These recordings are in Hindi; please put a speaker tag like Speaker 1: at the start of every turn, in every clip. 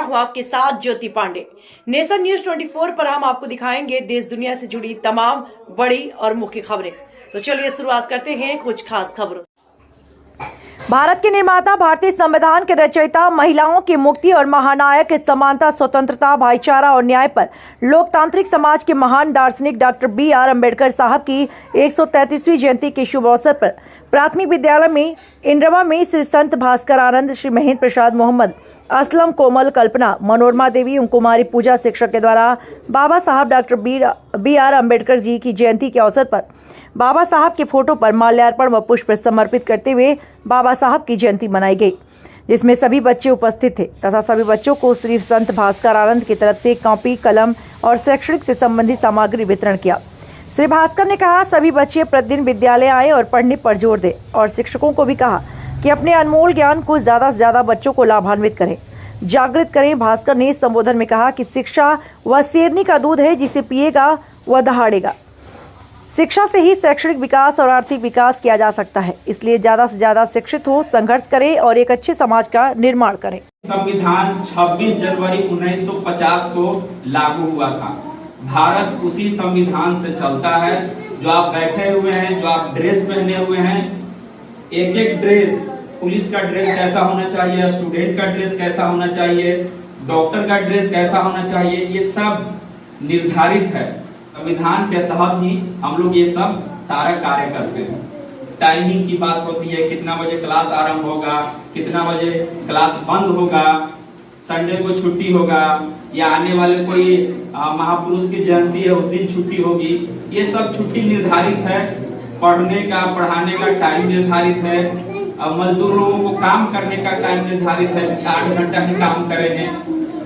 Speaker 1: हुआ के साथ ज्योति पांडे। नेशन न्यूज 24 पर हम आपको दिखाएंगे देश दुनिया से जुड़ी तमाम बड़ी और मुख्य खबरें। तो चलिए शुरुआत करते हैं कुछ खास खबरों। भारत के निर्माता, भारतीय संविधान के रचयिता, महिलाओं की मुक्ति और महानायक, समानता, स्वतंत्रता, भाईचारा और न्याय पर लोकतांत्रिक समाज के महान दार्शनिक डॉक्टर B.R. अम्बेडकर साहब की 133वीं जयंती के शुभ अवसर पर प्राथमिक विद्यालय में इंद्रवा में श्री संत भास्कर आनंद, श्री महेंद्र प्रसाद, मोहम्मद असलम, कोमल, कल्पना, मनोरमा देवी एवं कुमारी पूजा शिक्षक के द्वारा बाबा साहब डॉक्टर B.R. अम्बेडकर जी की जयंती के अवसर पर बाबा साहब के फोटो पर माल्यार्पण व पुष्प समर्पित करते हुए बाबा साहब की जयंती मनाई गई, जिसमें सभी बच्चे उपस्थित थे तथा सभी बच्चों को श्री संत भास्कर आनंद की तरफ से कॉपी, कलम और शैक्षणिक से संबंधित सामग्री वितरण किया। श्री भास्कर ने कहा, सभी बच्चे प्रतिदिन विद्यालय आए और पढ़ने पर जोर दें और शिक्षकों को भी कहा कि अपने अनमोल ज्ञान को ज़्यादा से ज़्यादा बच्चों को लाभान्वित करें, जागृत करें। भास्कर ने संबोधन में कहा कि शिक्षा वह शेरनी का दूध है, जिसे पिएगा वह दहाड़ेगा। शिक्षा से ही शैक्षणिक विकास और आर्थिक विकास किया जा सकता है, इसलिए ज्यादा से ज्यादा शिक्षित हो, संघर्ष करें और एक अच्छे समाज का निर्माण करें।
Speaker 2: संविधान 26 जनवरी 1950 को लागू हुआ था। भारत उसी संविधान से चलता है। जो आप बैठे हुए हैं, जो आप ड्रेस पहने हुए हैं, एक एक ड्रेस, पुलिस का ड्रेस कैसा होना चाहिए, स्टूडेंट का ड्रेस कैसा होना चाहिए, डॉक्टर का ड्रेस कैसा होना चाहिए, ये सब निर्धारित है। संविधान के तहत ही हम लोग ये सब सारा कार्य करते हैं। टाइमिंग की बात होती है, कितना बजे क्लास आरंभ होगा, कितना बजे क्लास बंद होगा, संडे को छुट्टी होगा या आने वाले कोई महापुरुष की जयंती है उस दिन छुट्टी होगी, ये सब छुट्टी निर्धारित है। पढ़ने का, पढ़ाने का टाइम निर्धारित है। अब मजदूर लोगों को काम करने का टाइम निर्धारित है, 8 घंटा ही काम करेंगे।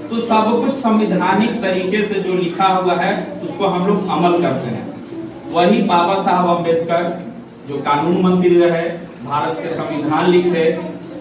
Speaker 2: तो सब कुछ संवैधानिक तरीके से जो लिखा हुआ है उसको हम लोग अमल करते हैं। वही बाबा साहब अम्बेडकर जो कानून मंत्री रहे, भारत के संविधान लिखे,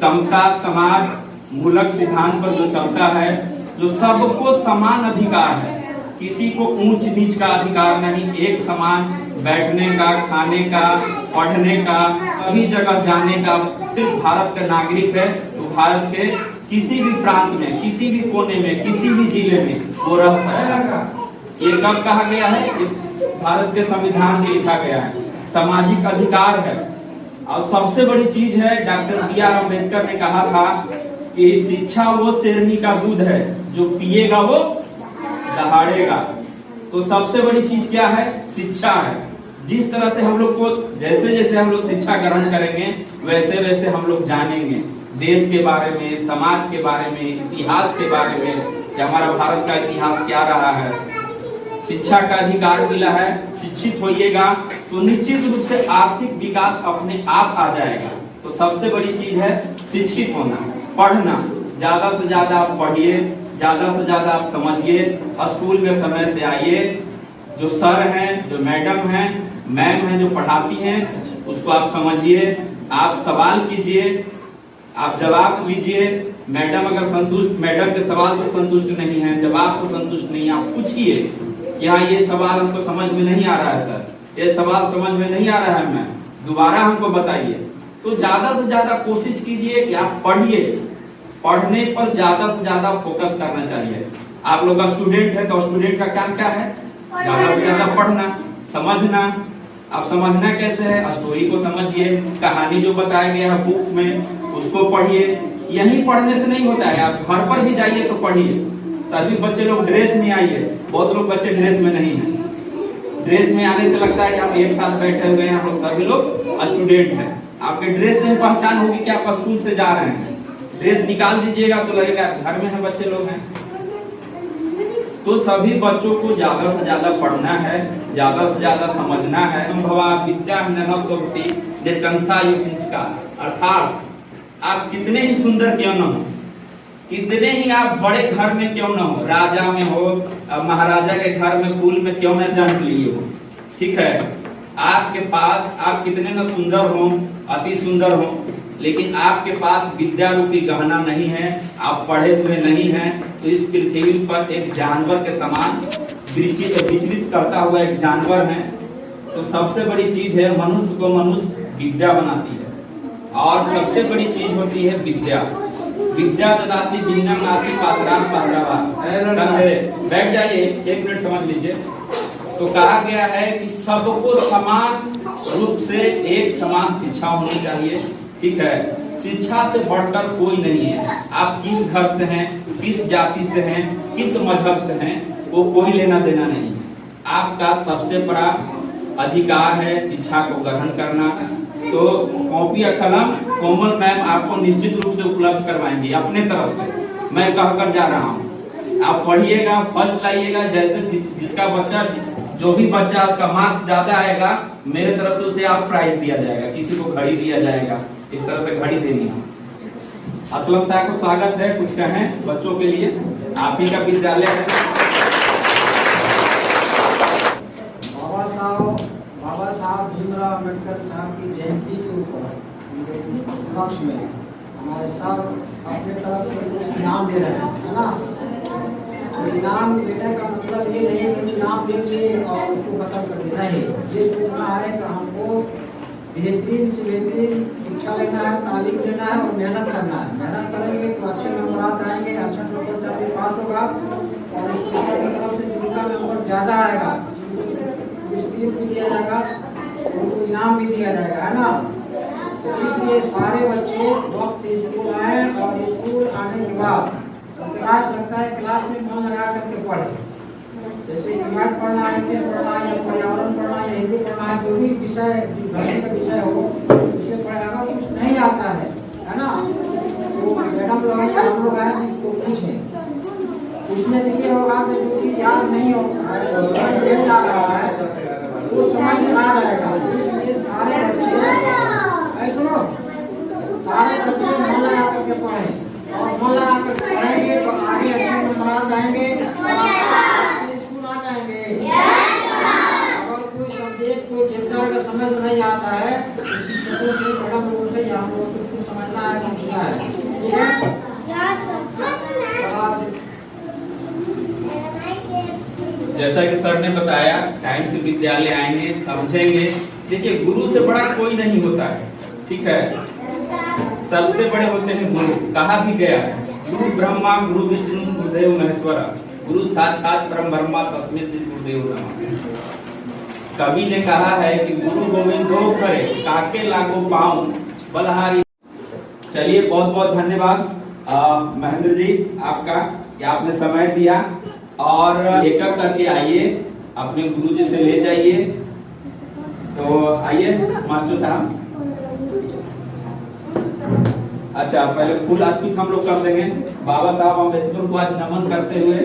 Speaker 2: समता, समाज, मूलक सिद्धांत पर जो चलता है, जो सबको समान अधिकार है, किसी को ऊंच नीच का अधिकार नहीं, एक समान बैठने का, खाने का, पढ़ने का, कहीं जगह जाने का सिर्फ भारत का नागरिक है। तो भारत के किसी भी प्रांत में, किसी भी कोने में, किसी भी जिले में वो रह सकता है। ये कब कहा गया है? भारत के संविधान में लिखा गया है। सामाजिक अधिकार है। और सबसे बड़ी चीज है, डॉक्टर B.R. अम्बेडकर ने कहा था कि शिक्षा वो शेरनी का दूध है, जो पिएगा वो दहाड़ेगा। तो सबसे बड़ी चीज क्या है? शिक्षा है। जिस तरह से हम लोग को, जैसे जैसे हम लोग शिक्षा ग्रहण करेंगे, वैसे वैसे हम लोग जानेंगे देश के बारे में, समाज के बारे में, इतिहास के बारे में, कि हमारा भारत का इतिहास क्या रहा है। शिक्षा का अधिकार मिला है, शिक्षित होइएगा तो निश्चित रूप से आर्थिक विकास अपने आप आ जाएगा। तो सबसे बड़ी चीज है शिक्षित होना, पढ़ना। ज्यादा से ज्यादा आप पढ़िए, ज्यादा से ज्यादा आप समझिए। स्कूल में समय से आइए। जो सर हैं, जो मैडम हैं, मैम हैं जो पढ़ाती हैं, उसको आप समझिए, आप सवाल कीजिए, आप जवाब लीजिए। मैडम अगर संतुष्ट, मैडम के सवाल से संतुष्ट नहीं है, जवाब से संतुष्ट नहीं है, आप पूछिए कि हाँ ये सवाल हमको समझ में नहीं आ रहा है सर, ये सवाल समझ में नहीं आ रहा है मैम, दोबारा हमको बताइए। तो ज्यादा से ज्यादा कोशिश कीजिए कि आप पढ़िए। पढ़ने पर ज्यादा से ज्यादा फोकस करना चाहिए। आप लोग का स्टूडेंट है तो स्टूडेंट का काम क्या है? ज्यादा से ज्यादा पढ़ना, समझना। अब समझना कैसे है? स्टोरी को समझिए, कहानी जो बताया गया है बुक में उसको पढ़िए। यही पढ़ने से नहीं होता है, आप घर पर भी जाइए तो पढ़िए। सभी बच्चे लोग ड्रेस में आइए, बहुत लोग बच्चे ड्रेस में नहीं है। ड्रेस में आने से लगता है कि आप एक साथ बैठे हुए हैं, हम लोग सभी लोग स्टूडेंट हैं। आपके ड्रेस से पहचान होगी कि आप स्कूल से जा रहे हैं। ड्रेस निकाल दीजिएगा तो लगेगा घर में है, बच्चे लोग हैं। तो सभी बच्चों को ज्यादा से ज्यादा पढ़ना है, ज्यादा से ज्यादा समझना है। विद्या अर्थात आप कितने ही सुंदर क्यों न हो, कितने ही आप बड़े घर में क्यों न हो, राजा में हो, महाराजा के घर में कुल में क्यों न जन्म लिए हो, ठीक है, आपके पास आप कितने न सुंदर हो, अति सुंदर हो, लेकिन आपके पास विद्या रूपी गहना नहीं है, आप पढ़े हुए नहीं हैं, तो इस पृथ्वी पर एक जानवर के समान विचलित करता हुआ एक जानवर है। तो सबसे बड़ी चीज है, मनुष्य को मनुष्य विद्या बनाती है। और सबसे बड़ी चीज होती है विद्या। विद्या ददाति विनम्र नाति पात्रान पात्रावा। समझे? बैठ जाइए, 1 मिनट समझ लीजिए। तो कहा गया है कि सबको समान रूप से एक समान शिक्षा होनी चाहिए। ठीक है, शिक्षा से बढ़कर कोई नहीं है। आप किस घर से हैं, किस जाति से हैं, किस मजहब से हैं, वो कोई लेना देना नहीं। आपका सबसे बड़ा अधिकार है शिक्षा को ग्रहण करना। तो कॉपी और कलम कोमल मैम आपको निश्चित रूप से उपलब्ध करवाएंगी अपने तरफ से, मैं कहकर जा रहा हूँ। आप पढ़िएगा, फर्स्ट लाइएगा। जैसे जिसका बच्चा, जो भी बच्चा उसका मार्क्स ज्यादा आएगा, मेरे तरफ से उसे आप प्राइज दिया जाएगा, किसी को घड़ी दिया जाएगा। इस तरह से घड़ी देनी है। असलम साहब को स्वागत है, कुछ कहें बच्चों के लिए, आप ही का विद्यालय है।
Speaker 3: बाबा साहब भीमराव अम्बेडकर साहब की जयंती के ऊपर उपलक्ष्य में हमारे साहब अपने तरफ से कुछ इनाम दे रहे हैं, है ना। तो इनाम देने का मतलब ये नहीं कि इनाम दे दिए और उसको खत्म कर देना है। ये सोचना है कि हमको बेहतरीन से बेहतरीन शिक्षा लेना है, तालीम लेना है और मेहनत करना है। मेहनत करेंगे तो अच्छे नंबर आएंगे, अच्छा नंबर से आदमी पास होगा और स्कूल की तरफ से जिनका नंबर ज़्यादा आएगा भी दिया जाएगा, उनको इनाम भी दिया जाएगा, है ना। तो इसलिए सारे बच्चे वक्त से स्कूल आए और स्कूल आने के बाद क्लास लगता है, क्लास में मन लगा करके पढ़े। जैसे इतिहास पढ़ना है, इंग्लिश पढ़ना है, या पर्यावरण पढ़ना है, या हिंदी पढ़ना है, जो भी विषय भर्ती का विषय हो उसे पढ़ेगा। कुछ नहीं आता है ना, तो मैडम लोग हैं, हम लोग आए तो पूछने से ये होगा कि जो चीज याद नहीं हो रहा है वो समझ में आ जाएगा। इसलिए सारे बच्चे सुनो, सारे बच्चे मन लगा करके पढ़ें और मन लगा करके पढ़ेंगे तो आगे अच्छे नंबर आएंगे, स्कूल आ जाएंगे। अगर कोई सब्जेक्ट कोई चैप्टर का समझ में नहीं आता है तो शिक्षकों से, मैडम लोगों से या हम लोगों से कुछ समझना है, समझना है, ठीक है।
Speaker 2: जैसा कि सर ने बताया, टाइम से विद्यालय आएंगे, समझेंगे। देखिए, गुरु से बड़ा कोई नहीं होता है, ठीक है। सबसे बड़े होते हैं गुरु। कहा भी गया है, गुरु ब्रह्मा गुरु विष्णु गुरुदेव महेश्वरा, गुरु साक्षात परम ब्रह्मा तस्मै श्री गुरुदेव नमः। कवि ने कहा है कि गुरु गोविंद दो करे, काके लागो पाऊं बलहारी। चलिए, बहुत बहुत धन्यवाद महेंद्र जी आपका, कि आपने समय दिया। और एक एक करके आइए, अपने गुरुजी से ले जाइए। तो आइए मास्टर साहब। अच्छा, पहले फूल अर्पित हम लोग कर देंगे। बाबा साहब अम्बेडकर को आज नमन करते हुए